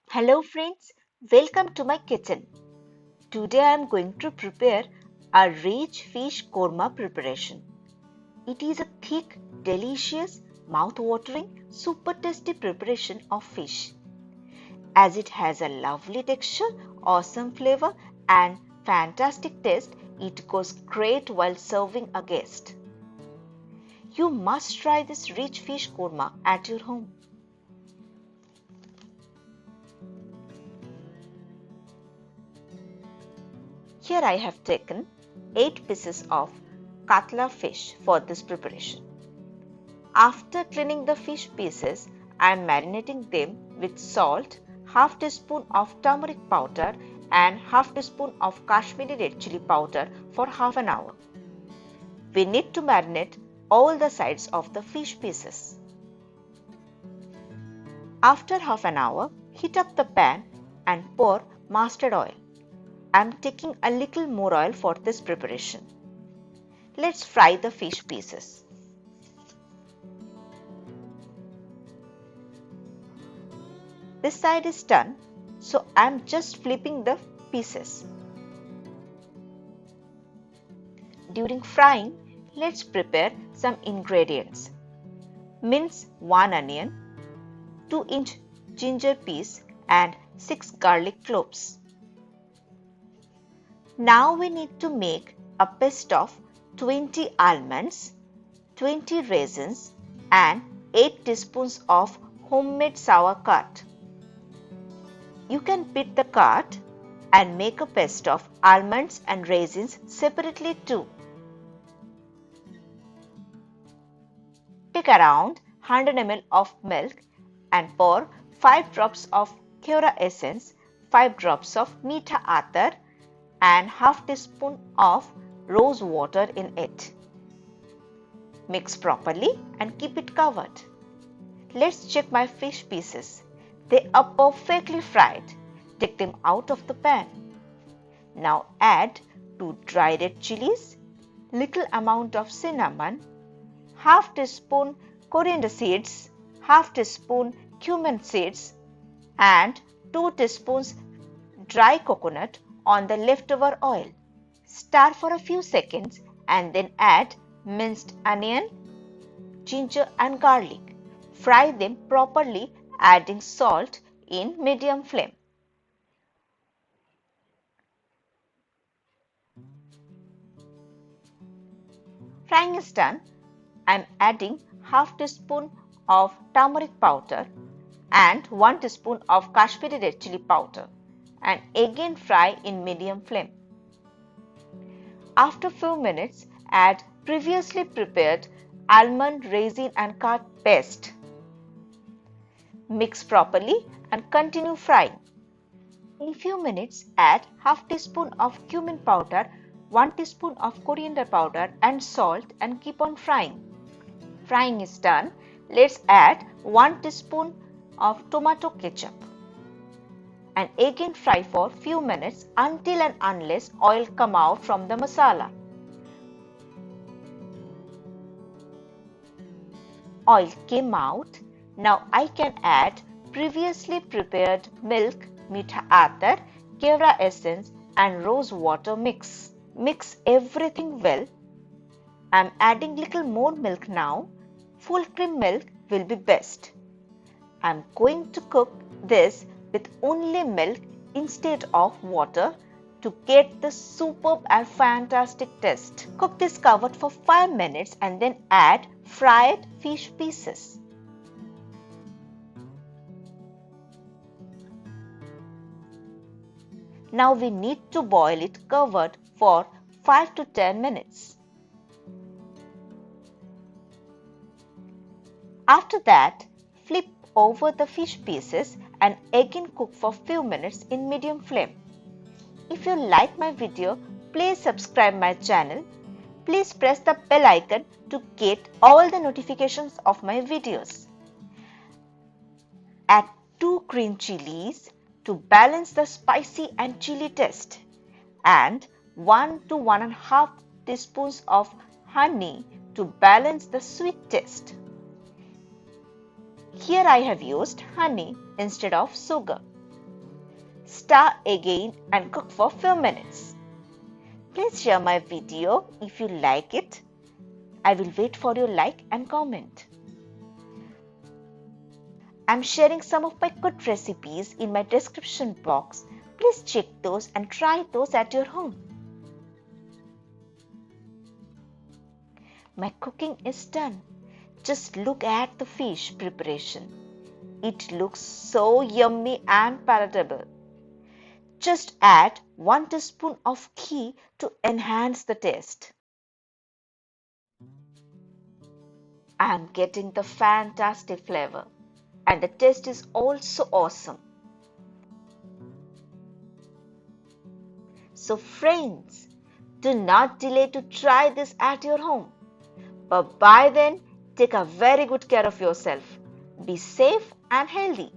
Hello friends, welcome to my kitchen. Today I am going to prepare a rich fish korma preparation. It is a thick, delicious, mouth-watering, super tasty preparation of fish. As it has a lovely texture, awesome flavor and fantastic taste, it goes great while serving a guest. You must try this rich fish korma at your home. Here I have taken 8 pieces of katla fish for this preparation. After cleaning the fish pieces, I am marinating them with salt, half teaspoon of turmeric powder and half teaspoon of Kashmiri red chili powder for half an hour. We need to marinate all the sides of the fish pieces. After half an hour, heat up the pan and pour mustard oil. I am taking a little more oil for this preparation. Let's fry the fish pieces. This side is done, so I am just flipping the pieces. During frying, let's prepare some ingredients. Mince 1 onion, 2-inch ginger piece and 6 garlic cloves. Now we need to make a paste of 20 almonds, 20 raisins and 8 teaspoons of homemade sauerkraut. You can beat the curd and make a paste of almonds and raisins separately too. Take around 100 ml of milk and pour 5 drops of kora essence, 5 drops of meetha atar and half teaspoon of rose water in it. Mix properly and keep it covered. Let's check my fish pieces. They are perfectly fried. Take them out of the pan. Now add 2 dry red chilies, little amount of cinnamon, half teaspoon coriander seeds, half teaspoon cumin seeds and 2 teaspoons dry coconut on the leftover oil. Stir for a few seconds and then add minced onion, ginger and garlic. Fry them properly, adding salt in medium flame. Frying is done. I am adding half teaspoon of turmeric powder and 1 teaspoon of Kashmiri red chili powder and again fry in medium flame. After few minutes, add previously prepared almond, raisin and curd paste. Mix properly and continue frying. In few minutes, add half teaspoon of cumin powder, 1 teaspoon of coriander powder and salt and keep on frying. Frying is done. Let's add 1 teaspoon of tomato ketchup and again fry for few minutes until and unless oil come out from the masala. Oil came out. Now I can add previously prepared milk, meetha atar, kora essence and rose water mix. Mix everything well. I am adding little more milk now. Full cream milk will be best. I am going to cook this with only milk instead of water to get the superb and fantastic taste. Cook this covered for 5 minutes and then add fried fish pieces. Now we need to boil it covered for 5 to 10 minutes. After that, flip over the fish pieces and again cook for few minutes in medium flame. If you like my video, please subscribe my channel. Please press the bell icon to get all the notifications of my videos. Add 2 green chilies to balance the spicy and chili taste and 1 to 1.5 teaspoons of honey to balance the sweet taste. Here I have used honey instead of sugar. Stir again and cook for few minutes. Please share my video if you like it. I will wait for your like and comment. I'm sharing some of my good recipes in my description box. Please check those and try those at your home. My cooking is done. Just look at the fish preparation. It looks so yummy and palatable. Just add 1 teaspoon of ghee to enhance the taste. I am getting the fantastic flavor and the taste is also awesome. So friends, do not delay to try this at your home. But by then, take a very good care of yourself. Be safe and healthy.